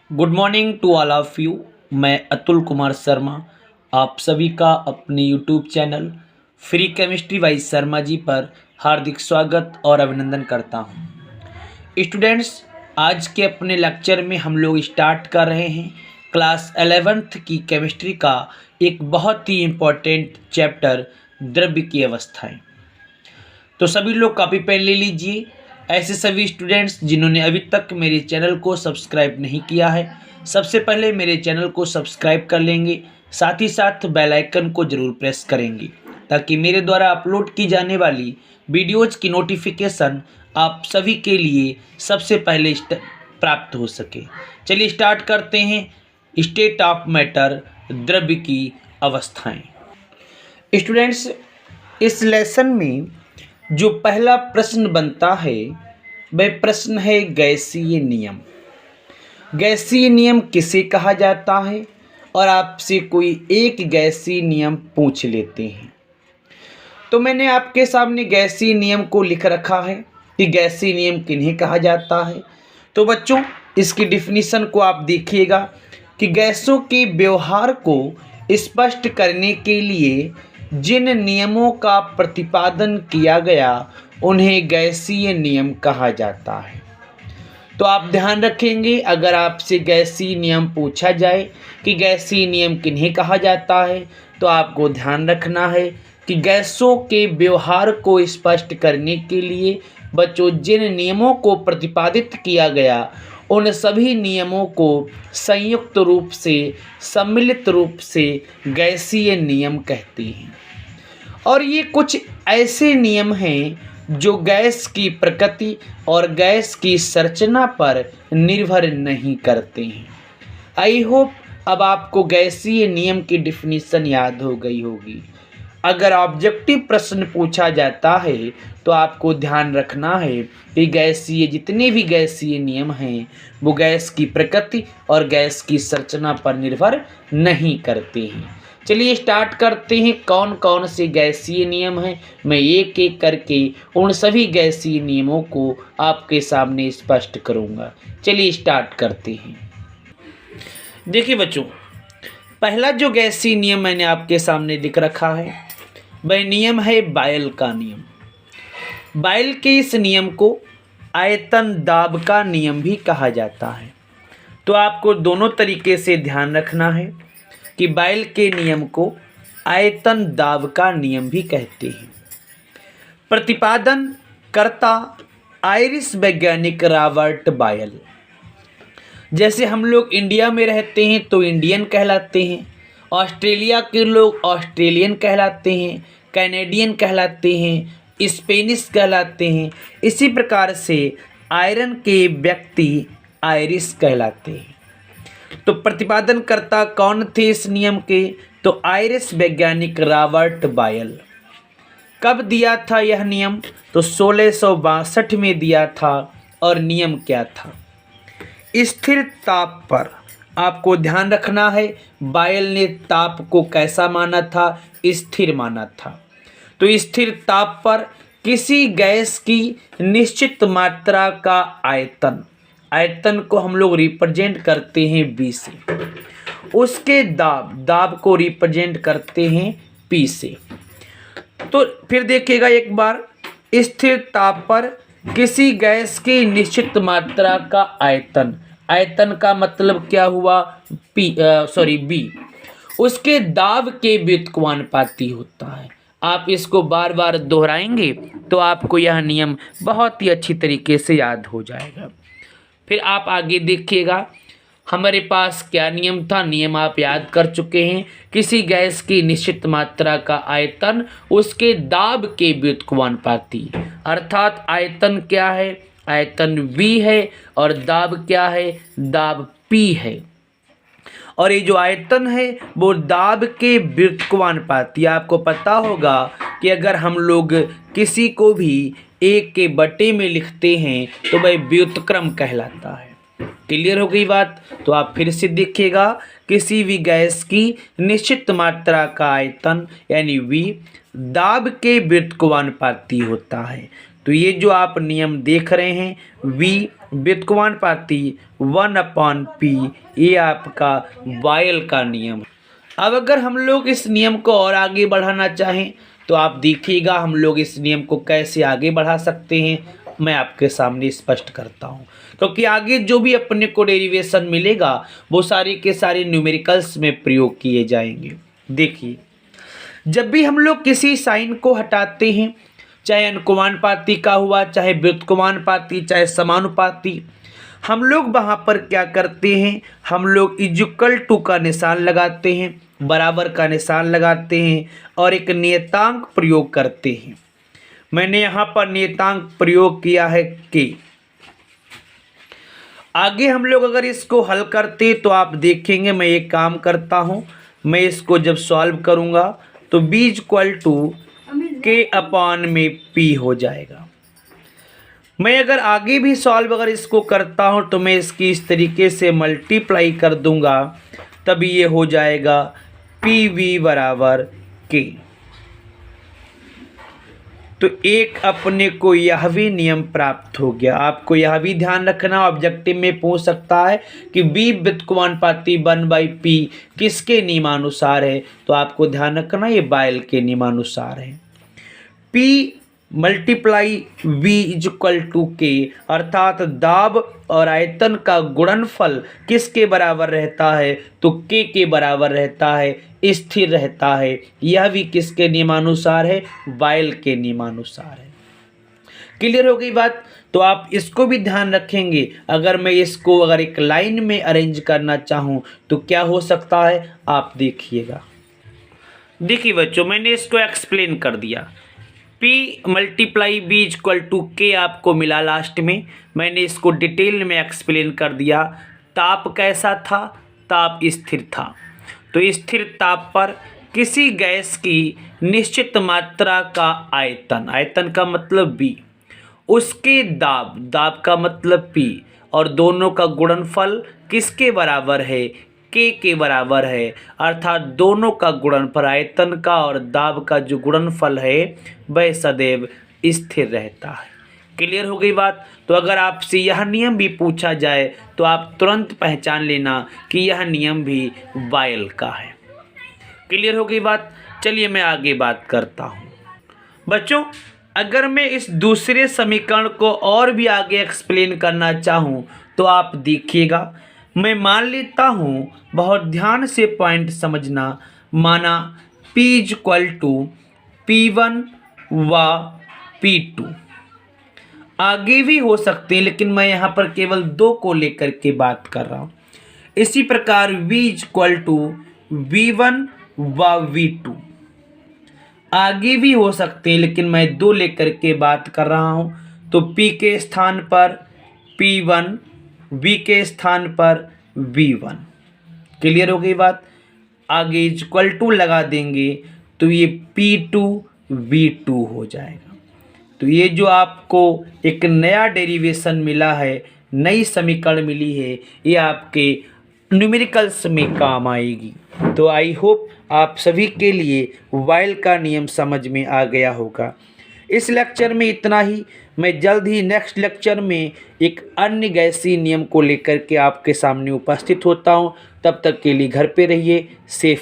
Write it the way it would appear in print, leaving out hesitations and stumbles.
Good morning to all of you. मैं अतुल कुमार शर्मा आप सभी का अपने YouTube channel free chemistry by Sharma ji पर हार्दिक स्वागत और अभिनंदन करता हूं। स्टूडेंट्स, आज के अपने लेक्चर में हम लोग स्टार्ट कर रहे हैं क्लास 11th की केमिस्ट्री का एक बहुत ही इम्पोर्टेंट चैप्टर द्रव्य की अवस्थाएं। तो सभी लोग कॉपी पेन ले लीजिए। ऐसे सभी स्टूडेंट्स जिन्होंने अभी तक मेरे चैनल को सब्सक्राइब नहीं किया है, सबसे पहले मेरे चैनल को सब्सक्राइब कर लेंगे, साथ ही साथ बेल आइकन को ज़रूर प्रेस करेंगे ताकि मेरे द्वारा अपलोड की जाने वाली वीडियोज़ की नोटिफिकेशन आप सभी के लिए सबसे पहले प्राप्त हो सके। चलिए स्टार्ट करते हैं। स्टेट ऑफ मैटर, द्रव्य की अवस्थाएं। स्टूडेंट्स, इस लेसन में जो पहला प्रश्न बनता है वह प्रश्न है गैसीय नियम। गैसीय नियम किसे कहा जाता है, और आपसे कोई एक गैसीय नियम पूछ लेते हैं। तो मैंने आपके सामने गैसीय नियम को लिख रखा है कि गैसीय नियम किन्हें कहा जाता है। तो बच्चों, इसकी डिफिनीशन को आप देखिएगा कि गैसों के व्यवहार को स्पष्ट करने के लिए जिन नियमों का प्रतिपादन किया गया उन्हें गैसीय नियम कहा जाता है। तो आप ध्यान रखेंगे, अगर आपसे गैसीय नियम पूछा जाए कि गैसीय नियम किन्हें कहा जाता है, तो आपको ध्यान रखना है कि गैसों के व्यवहार को स्पष्ट करने के लिए बच्चों जिन नियमों को प्रतिपादित किया गया उन सभी नियमों को संयुक्त रूप से, सम्मिलित रूप से गैसीय नियम कहते हैं। और ये कुछ ऐसे नियम हैं जो गैस की प्रकृति और गैस की संरचना पर निर्भर नहीं करते हैं। आई होप अब आपको गैसीय नियम की डिफिनीशन याद हो गई होगी। अगर ऑब्जेक्टिव प्रश्न पूछा जाता है तो आपको ध्यान रखना है कि गैसीय जितने भी गैसीय नियम हैं वो गैस की प्रकृति और गैस की संरचना पर निर्भर नहीं करते हैं। चलिए स्टार्ट करते हैं। कौन कौन से गैसीय नियम हैं, मैं एक एक करके उन सभी गैसीय नियमों को आपके सामने स्पष्ट करूंगा। चलिए स्टार्ट करते हैं। देखिए बच्चों, पहला जो गैसीय नियम मैंने आपके सामने लिख रखा है वह नियम है बायल का नियम। बायल के इस नियम को आयतन दाब का नियम भी कहा जाता है। तो आपको दोनों तरीके से ध्यान रखना है कि बायल के नियम को आयतन दाब का नियम भी कहते हैं। प्रतिपादन कर्ता आयरिश वैज्ञानिक रॉबर्ट बायल। जैसे हम लोग इंडिया में रहते हैं तो इंडियन कहलाते हैं, ऑस्ट्रेलिया के लोग ऑस्ट्रेलियन कहलाते हैं, कैनेडियन कहलाते हैं, स्पेनिश कहलाते हैं। इसी प्रकार से आयरन के व्यक्ति आयरिश कहलाते हैं। तो प्रतिपादनकर्ता कौन थे इस नियम के? तो आयरिश वैज्ञानिक रॉबर्ट बायल। कब दिया था यह नियम? तो 1662 में दिया था। और नियम क्या था? स्थिर ताप पर आपको ध्यान रखना है, बायल ने ताप को कैसा माना था? स्थिर माना था। तो स्थिर ताप पर किसी गैस की निश्चित मात्रा का आयतन, आयतन को हम लोग रिप्रेजेंट करते हैं बी से, उसके दाब को रिप्रेजेंट करते हैं पी से। तो फिर देखिएगा एक बार, स्थिर ताप पर किसी गैस की निश्चित मात्रा का आयतन, आयतन का मतलब क्या हुआ? बी, उसके दाब के व्युत्क्रमानुपाती होता है। आप इसको बार बार दोहराएंगे तो आपको यह नियम बहुत ही अच्छी तरीके से याद हो जाएगा। फिर आप आगे देखिएगा, हमारे पास क्या नियम था? नियम आप याद कर चुके हैं। किसी गैस की निश्चित मात्रा का आयतन उसके दाब के व्युत्क्रमानुपाती, अर्थात आयतन क्या है? आयतन V है और दाब क्या है? दाब P है। और ये जो आयतन है वो दाब के व्युत्क्रमानुपाती। आपको पता होगा कि अगर हम लोग किसी को भी एक के बटे में लिखते हैं तो वह व्युत्क्रम कहलाता है। क्लियर हो गई बात? तो आप फिर से देखिएगा, किसी भी गैस की निश्चित मात्रा का आयतन यानी V दाब के व्युत्क्रमानुपाती होता है। तो ये जो आप नियम देख रहे हैं V व्युत्क्रमानुपाती 1/p, ये आपका बायल का नियम है। अब अगर हम लोग इस नियम को और आगे बढ़ाना चाहें तो आप देखिएगा हम लोग इस नियम को कैसे आगे बढ़ा सकते हैं, मैं आपके सामने स्पष्ट करता हूं। क्योंकि आगे जो भी अपने को डेरिवेशन मिलेगा वो सारे के सारे न्यूमेरिकल्स में प्रयोग किए जाएंगे। देखिए, जब भी हम लोग किसी साइन को हटाते हैं, चाहे अनुक्रमानुपाती का हुआ, चाहे व्युत्क्रमानुपाती, चाहे समानुपाती, हम लोग वहाँ पर क्या करते हैं, हम लोग इक्वल टू का निशान लगाते हैं, बराबर का निशान लगाते हैं और एक नियतांक प्रयोग करते हैं। मैंने यहाँ पर नियतांक प्रयोग किया है के। आगे हम लोग अगर इसको हल करते तो आप देखेंगे मैं एक काम करता हूँ, मैं इसको जब सॉल्व करूँगा तो b इक्वल टू k/p हो जाएगा। मैं अगर आगे भी सॉल्व अगर इसको करता हूँ तो मैं इसकी इस तरीके से मल्टीप्लाई कर दूंगा, तब ये हो जाएगा pv बराबर k। तो एक अपने को यह भी नियम प्राप्त हो गया। आपको यह भी ध्यान रखना, ऑब्जेक्टिव में पूछ सकता है कि b व्युत्क्रमानुपाती 1/p किसके नियमानुसार है, तो आपको ध्यान रखना ये बायल के नियमानुसार है। p multiply v equal to k, अर्थात दाब और आयतन का गुणनफल किसके बराबर रहता है, तो k के बराबर रहता है, स्थिर रहता है। यह भी किसके नियमानुसार है, बायल के नियमानुसार है। क्लियर हो गई बात। तो आप इसको भी ध्यान रखेंगे, अगर मैं इसको अगर एक लाइन में अरेंज करना चाहूँ तो क्या हो सकता है, आप देखिएगा। देखिए बच्चों, मैंने इसको एक्सप्लेन कर दिया। p multiply b equal to k आपको मिला लास्ट में, मैंने इसको डिटेल में एक्सप्लेन कर दिया। ताप कैसा था, ताप स्थिर था। तो स्थिर ताप पर किसी गैस की निश्चित मात्रा का आयतन, आयतन का मतलब b, उसके दाब, दाब का मतलब p, और दोनों का गुणनफल किसके बराबर है, k के बराबर है। अर्थात दोनों का गुणनफल, आयतन का और दाब का जो गुणनफल है वह सदैव स्थिर रहता है। क्लियर हो गई बात। तो अगर आपसे यह नियम भी पूछा जाए तो आप तुरंत पहचान लेना कि यह नियम भी बायल का है। क्लियर हो गई बात। चलिए मैं आगे बात करता हूँ। बच्चों, अगर मैं इस दूसरे समीकरण को और भी आगे एक्सप्लेन करना चाहूँ तो आप देखिएगा, मैं मान लेता हूँ, बहुत ध्यान से पॉइंट समझना, माना p इक्वल टू p1 व p2। आगे भी हो सकते हैं लेकिन मैं यहाँ पर केवल दो को लेकर के बात कर रहा हूँ। इसी प्रकार v इक्वल टू v1 व v2। आगे भी हो सकते हैं लेकिन मैं दो लेकर के बात कर रहा हूँ। तो p के स्थान पर p1, v के स्थान पर v1। क्लियर हो गई बात। आगे इक्वल टू लगा देंगे तो ये p2 v2 हो जाएगा। तो ये जो आपको एक नया डेरिवेशन मिला है, नई समीकरण मिली है, ये आपके न्यूमेरिकल्स में काम आएगी। तो आई होप आप सभी के लिए बायल का नियम समझ में आ गया होगा। इस लेक्चर में इतना ही। मैं जल्द ही नेक्स्ट लेक्चर में एक अन्य गैसीय नियम को लेकर के आपके सामने उपस्थित होता हूँ। तब तक के लिए घर पे रहिए, सेफ